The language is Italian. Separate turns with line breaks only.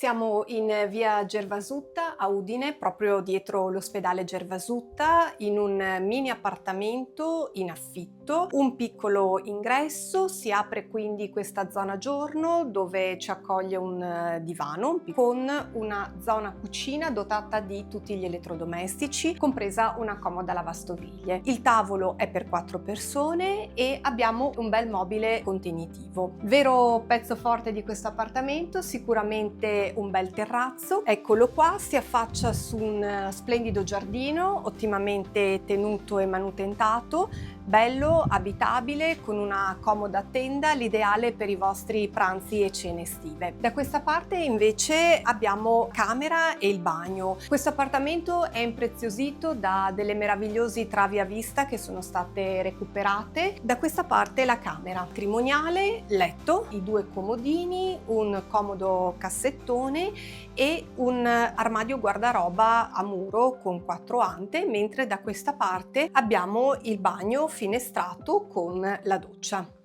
Siamo in via Gervasutta a Udine, proprio dietro l'ospedale Gervasutta, in un mini appartamento in affitto, un piccolo ingresso, si apre quindi questa zona giorno dove ci accoglie un divano con una zona cucina dotata di tutti gli elettrodomestici, compresa una comoda lavastoviglie. Il tavolo è per 4 persone e abbiamo un bel mobile contenitivo. Vero pezzo forte di questo appartamento, sicuramente un bel terrazzo. Eccolo qua, si affaccia su un splendido giardino ottimamente tenuto e manutentato, bello, abitabile, con una comoda tenda, l'ideale per i vostri pranzi e cene estive. Da questa parte invece abbiamo camera e il bagno. Questo appartamento è impreziosito da delle meravigliosi travi a vista che sono state recuperate. Da questa parte la camera, matrimoniale, letto, i 2 comodini, un comodo cassettone e un armadio guardaroba a muro con 4 ante, mentre da questa parte abbiamo il bagno finestrato con la doccia.